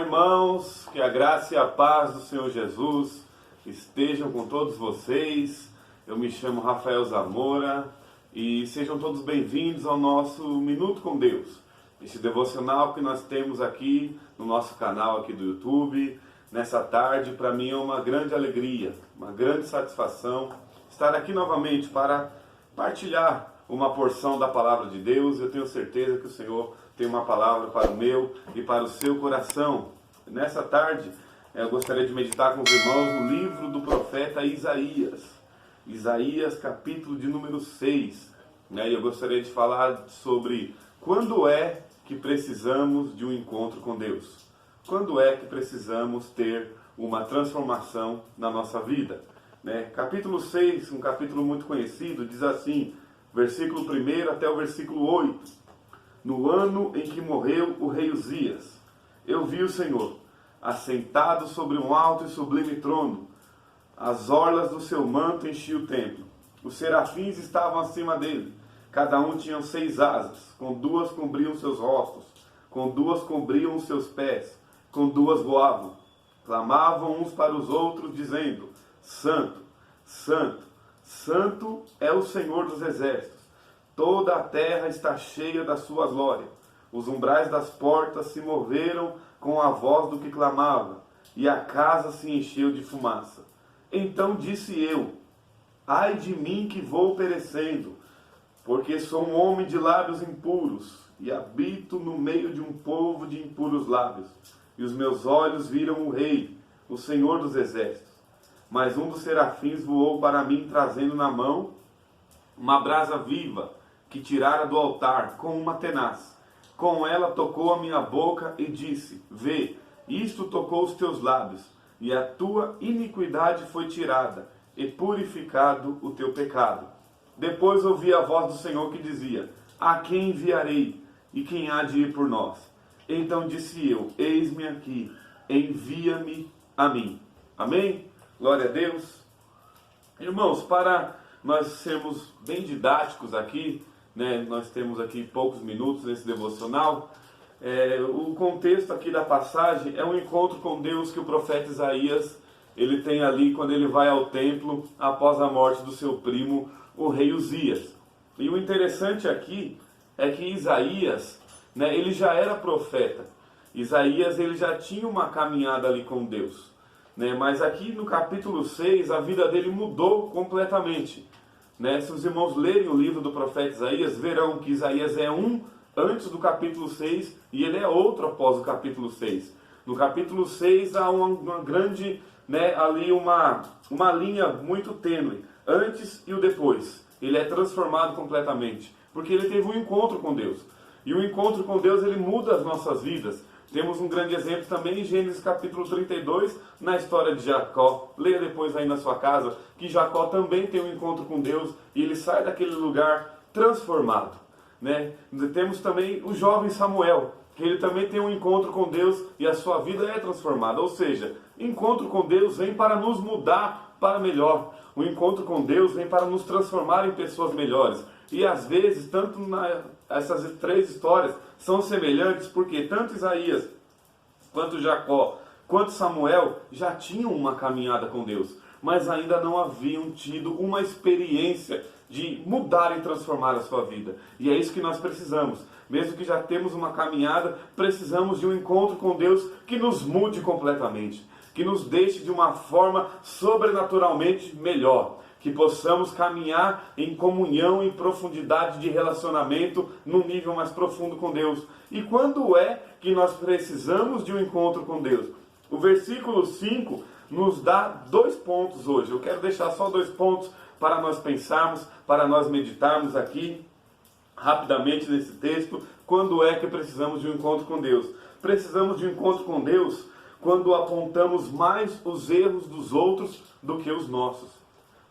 irmãos, que a graça e a paz do Senhor Jesus estejam com todos vocês. Eu me chamo Rafael Zamora e sejam todos bem-vindos ao nosso Minuto com Deus, esse devocional que nós temos aqui no nosso canal aqui do YouTube. Nessa tarde, para mim é uma grande alegria, uma grande satisfação estar aqui novamente para partilhar uma porção da palavra de Deus. Eu tenho certeza que o Senhor tem uma palavra para o meu e para o seu coração. Nessa tarde, eu gostaria de meditar com os irmãos no livro do profeta Isaías. Isaías, capítulo de número 6. E eu gostaria de falar sobre quando é que precisamos de um encontro com Deus. Quando é que precisamos ter uma transformação na nossa vida. Capítulo 6, um capítulo muito conhecido, diz assim, versículo 1 até o versículo 8. No ano em que morreu o rei Uzias, eu vi o Senhor, assentado sobre um alto e sublime trono. As orlas do seu manto enchiam o templo. Os serafins estavam acima dele. Cada um tinha 6 asas. Com 2 cobriam seus rostos. Com 2 cobriam os seus pés. Com 2 voavam. Clamavam uns para os outros, dizendo: Santo, Santo, Santo é o Senhor dos exércitos. Toda a terra está cheia da sua glória. Os umbrais das portas se moveram com a voz do que clamava, e a casa se encheu de fumaça. Então disse eu: ai de mim que vou perecendo, porque sou um homem de lábios impuros, e habito no meio de um povo de impuros lábios. E os meus olhos viram o Rei, o Senhor dos exércitos. Mas um dos serafins voou para mim, trazendo na mão uma brasa viva, que tirara do altar com uma tenaz. Com ela tocou a minha boca e disse: vê, isto tocou os teus lábios, e a tua iniquidade foi tirada, e purificado o teu pecado. Depois ouvi a voz do Senhor que dizia: a quem enviarei, e quem há de ir por nós? Então disse eu: eis-me aqui, envia-me a mim. Amém? Glória a Deus. Irmãos, para nós sermos bem didáticos aqui, nós temos aqui poucos minutos nesse devocional. O contexto aqui da passagem é um encontro com Deus que o profeta Isaías ele tem ali quando ele vai ao templo após a morte do seu primo, o rei Uzias. E o interessante aqui é que Isaías, ele já era profeta. Isaías ele já tinha uma caminhada ali com Deus. Mas aqui no capítulo 6 a vida dele mudou completamente. Se os irmãos lerem o livro do profeta Isaías, verão que Isaías é um antes do capítulo 6 e ele é outro após o capítulo 6. No capítulo 6 há uma grande, ali uma linha muito tênue, antes e o depois. Ele é transformado completamente, porque ele teve um encontro com Deus. E o encontro com Deus ele muda as nossas vidas. Temos um grande exemplo também em Gênesis capítulo 32, na história de Jacó. Leia depois aí na sua casa, que Jacó também tem um encontro com Deus e ele sai daquele lugar transformado. Temos também o jovem Samuel, que ele também tem um encontro com Deus e a sua vida é transformada. Ou seja, encontro com Deus vem para nos mudar para melhor. O encontro com Deus vem para nos transformar em pessoas melhores. E às vezes, essas 3 histórias são semelhantes, porque tanto Isaías, quanto Jacó, quanto Samuel já tinham uma caminhada com Deus, mas ainda não haviam tido uma experiência de mudar e transformar a sua vida. E é isso que nós precisamos. Mesmo que já temos uma caminhada, precisamos de um encontro com Deus que nos mude completamente, que nos deixe de uma forma sobrenaturalmente melhor, que possamos caminhar em comunhão, em profundidade de relacionamento, num nível mais profundo com Deus. E quando é que nós precisamos de um encontro com Deus? O versículo 5 nos dá 2 pontos hoje. Eu quero deixar só 2 pontos para nós pensarmos, para nós meditarmos aqui, rapidamente nesse texto. Quando é que precisamos de um encontro com Deus? Precisamos de um encontro com Deus quando apontamos mais os erros dos outros do que os nossos.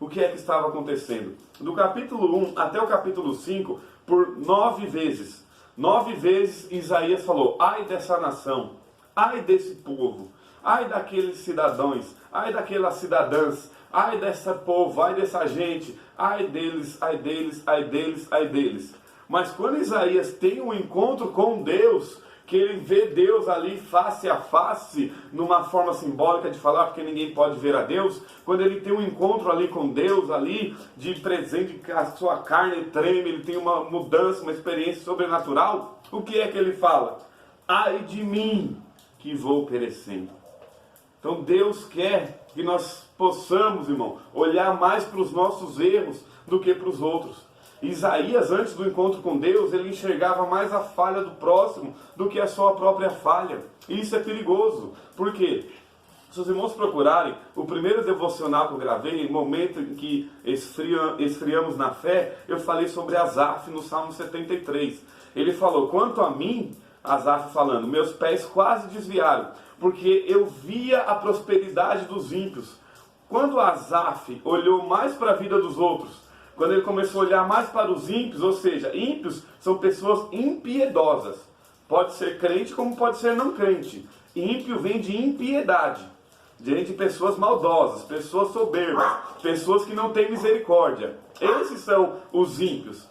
O que é que estava acontecendo? Do capítulo 1 até o capítulo 5, por 9 vezes. 9 vezes Isaías falou: ai dessa nação, ai desse povo, ai daqueles cidadãos, ai daquelas cidadãs, ai dessa povo, ai dessa gente, ai deles, ai deles, ai deles, ai deles. Mas quando Isaías tem um encontro com Deus, que ele vê Deus ali face a face, numa forma simbólica de falar, porque ninguém pode ver a Deus, quando ele tem um encontro ali com Deus, ali, de presente, a sua carne treme, ele tem uma mudança, uma experiência sobrenatural, o que é que ele fala? Ai de mim, que vou perecendo. Então Deus quer que nós possamos, irmão, olhar mais para os nossos erros do que para os outros. Isaías, antes do encontro com Deus, ele enxergava mais a falha do próximo do que a sua própria falha. E isso é perigoso. Por quê? Se os irmãos procurarem, o primeiro devocional que eu gravei, no momento em que esfriamos na fé, eu falei sobre Asaf no Salmo 73. Ele falou, quanto a mim, Asaf falando, meus pés quase desviaram, porque eu via a prosperidade dos ímpios. Quando Asaf olhou mais para a vida dos outros, quando ele começou a olhar mais para os ímpios, ou seja, ímpios são pessoas impiedosas. Pode ser crente como pode ser não crente. Ímpio vem de impiedade, de pessoas maldosas, pessoas soberbas, pessoas que não têm misericórdia. Esses são os ímpios.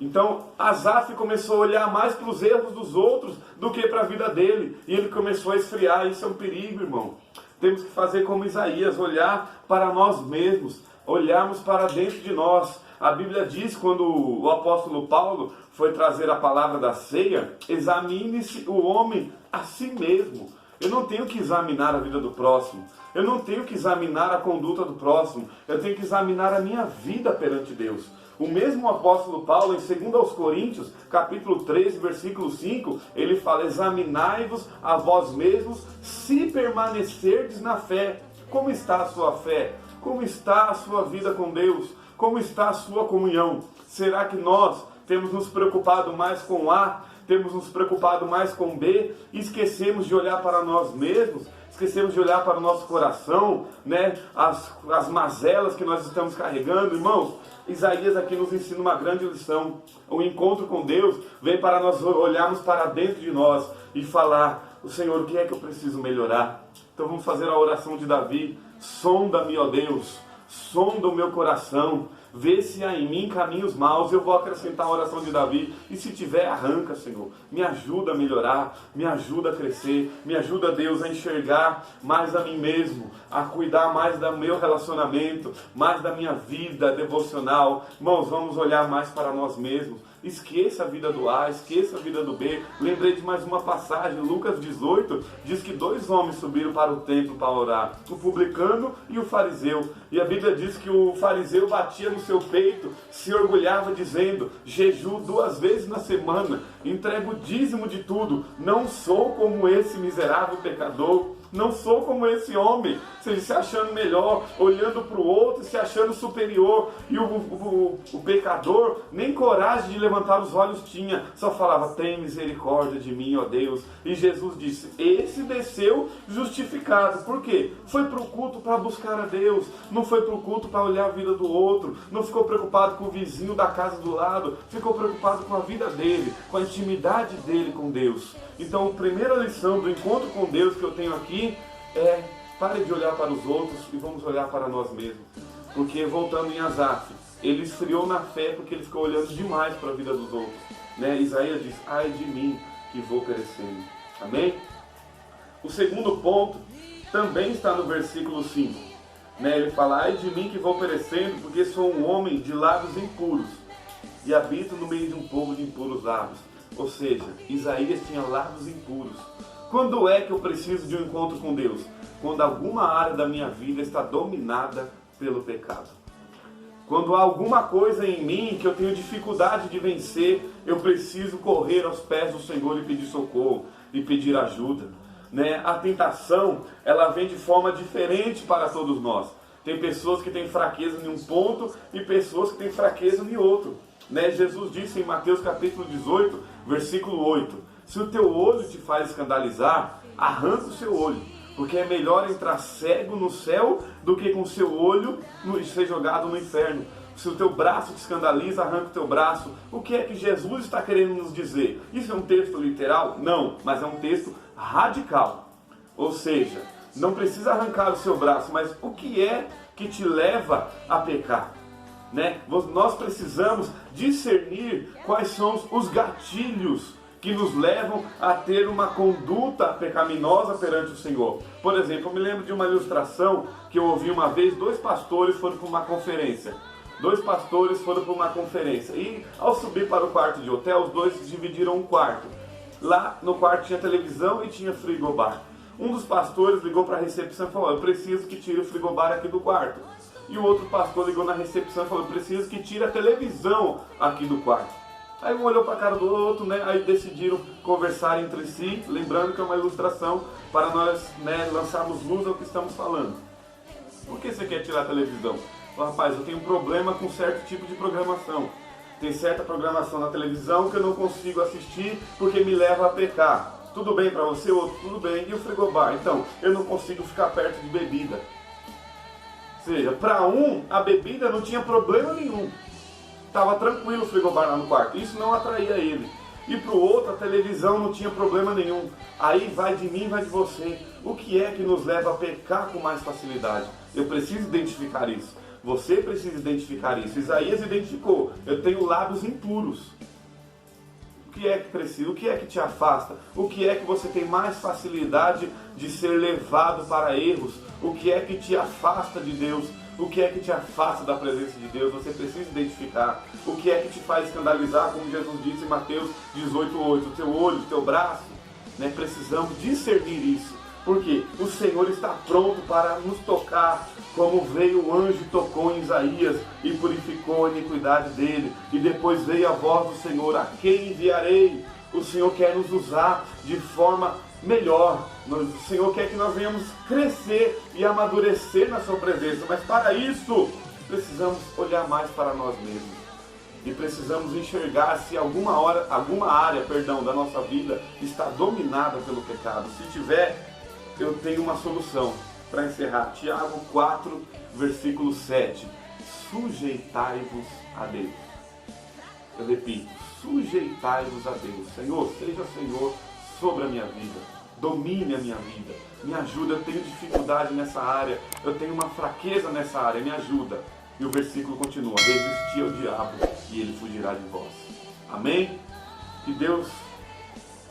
Então, Asaf começou a olhar mais para os erros dos outros do que para a vida dele. E ele começou a esfriar. Isso é um perigo, irmão. Temos que fazer como Isaías, olhar para nós mesmos, olharmos para dentro de nós. A Bíblia diz, quando o apóstolo Paulo foi trazer a palavra da ceia, examine-se o homem a si mesmo. Eu não tenho que examinar a vida do próximo. Eu não tenho que examinar a conduta do próximo. Eu tenho que examinar a minha vida perante Deus. O mesmo apóstolo Paulo, em 2 aos Coríntios, capítulo 13, versículo 5, ele fala, examinai-vos a vós mesmos, se permanecerdes na fé. Como está a sua fé? Como está a sua vida com Deus? Como está a sua comunhão? Será que nós temos nos preocupado mais com A, temos nos preocupado mais com B, e esquecemos de olhar para nós mesmos? Esquecemos de olhar para o nosso coração, né? As mazelas que nós estamos carregando, irmãos. Isaías aqui nos ensina uma grande lição. O encontro com Deus vem para nós olharmos para dentro de nós e falar, o Senhor, o que é que eu preciso melhorar? Então vamos fazer a oração de Davi. Sonda-me, ó Deus, sonda o meu coração, vê se há em mim caminhos maus. Eu vou acrescentar a oração de Davi, e se tiver, arranca, Senhor. Me ajuda a melhorar, me ajuda a crescer, me ajuda, Deus, a enxergar mais a mim mesmo, a cuidar mais do meu relacionamento, mais da minha vida devocional. Irmãos, vamos olhar mais para nós mesmos. Esqueça a vida do A, esqueça a vida do B. Lembrei de mais uma passagem, Lucas 18, diz que 2 homens subiram para o templo para orar, o publicano e o fariseu. E a Bíblia diz que o fariseu batia no seu peito, se orgulhava dizendo, jejuo 2 vezes na semana, entrego o dízimo de tudo, não sou como esse miserável pecador. Não sou como esse homem, se achando melhor, olhando para o outro, se achando superior. E o pecador nem coragem de levantar os olhos tinha, só falava, tem misericórdia de mim, ó Deus. E Jesus disse, esse desceu justificado. Por quê? Foi para o culto para buscar a Deus, não foi para o culto para olhar a vida do outro, não ficou preocupado com o vizinho da casa do lado, ficou preocupado com a vida dele, com a intimidade dele com Deus. Então, a primeira lição do encontro com Deus que eu tenho aqui é, pare de olhar para os outros e vamos olhar para nós mesmos. Porque, voltando em Asaf, ele esfriou na fé porque ele ficou olhando demais para a vida dos outros. Né? Isaías diz, ai de mim que vou perecendo. Amém? O segundo ponto também está no versículo 5. Né? Ele fala, ai de mim que vou perecendo, porque sou um homem de lábios impuros e habito no meio de um povo de impuros lábios. Ou seja, Isaías tinha lábios impuros. Quando é que eu preciso de um encontro com Deus? Quando alguma área da minha vida está dominada pelo pecado. Quando há alguma coisa em mim que eu tenho dificuldade de vencer, eu preciso correr aos pés do Senhor e pedir socorro, e pedir ajuda. Né? A tentação, ela vem de forma diferente para todos nós. Tem pessoas que têm fraqueza em um ponto e pessoas que têm fraqueza em outro. Né? Jesus disse em Mateus capítulo 18, versículo 8, se o teu olho te faz escandalizar, arranca o seu olho, porque é melhor entrar cego no céu do que com o seu olho ser jogado no inferno. Se o teu braço te escandaliza, arranca o teu braço. O que é que Jesus está querendo nos dizer? Isso é um texto literal? Não, mas é um texto radical. Ou seja, não precisa arrancar o seu braço, mas o que é que te leva a pecar? Né? Nós precisamos discernir quais são os gatilhos que nos levam a ter uma conduta pecaminosa perante o Senhor. Por exemplo, eu me lembro de uma ilustração que eu ouvi uma vez. Dois pastores foram para uma conferência. E ao subir para o quarto de hotel, os dois dividiram um quarto. Lá no quarto tinha televisão e tinha frigobar. Um dos pastores ligou para a recepção e falou: eu preciso que tire o frigobar aqui do quarto. E o outro pastor ligou na recepção e falou: eu preciso que tire a televisão aqui do quarto. Aí um olhou para a cara do outro, né? Aí decidiram conversar entre si, lembrando que é uma ilustração para nós, né, lançarmos luz ao que estamos falando. Por que você quer tirar a televisão? Rapaz, eu tenho um problema com certo tipo de programação. Tem certa programação na televisão que eu não consigo assistir porque me leva a pecar. Tudo bem para você? Outro, tudo bem. E o frigobar? Então, eu não consigo ficar perto de bebida. Ou seja, para um, a bebida não tinha problema nenhum. Estava tranquilo o frigobar lá no quarto. Isso não atraía ele. E para o outro, a televisão não tinha problema nenhum. Aí vai de mim, vai de você. O que é que nos leva a pecar com mais facilidade? Eu preciso identificar isso. Você precisa identificar isso. Isaías identificou: eu tenho lábios impuros. O que é que precisa? O que é que te afasta? O que é que você tem mais facilidade de ser levado para erros? O que é que te afasta de Deus? O que é que te afasta da presença de Deus? Você precisa identificar. O que é que te faz escandalizar, como Jesus disse em Mateus 18:8, o teu olho, o teu braço, né? Precisamos discernir isso. Porque o Senhor está pronto para nos tocar, como veio o anjo e tocou em Isaías e purificou a iniquidade dele. E depois veio a voz do Senhor: a quem enviarei? O Senhor quer nos usar de forma melhor. O Senhor quer que nós venhamos crescer e amadurecer na sua presença. Mas para isso, precisamos olhar mais para nós mesmos. E precisamos enxergar se alguma área da nossa vida está dominada pelo pecado. Se tiver, eu tenho uma solução para encerrar. Tiago 4, versículo 7. Sujeitai-vos a Deus. Eu repito: sujeitai-vos a Deus. Senhor, seja Senhor sobre a minha vida. Domine a minha vida. Me ajuda, eu tenho dificuldade nessa área. Eu tenho uma fraqueza nessa área, me ajuda. E o versículo continua: resisti ao diabo e ele fugirá de vós. Amém? Que Deus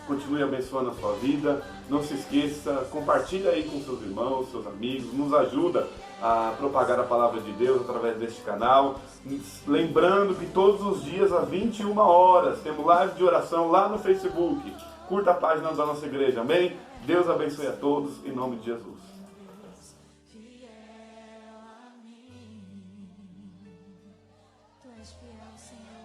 continue abençoando a sua vida. Não se esqueça, compartilha aí com seus irmãos, seus amigos. Nos ajuda a propagar a palavra de Deus através deste canal. Lembrando que todos os dias às 21 horas temos live de oração lá no Facebook. Curta a página da nossa igreja. Amém? Deus abençoe a todos em nome de Jesus. Tu és fiel, Senhor.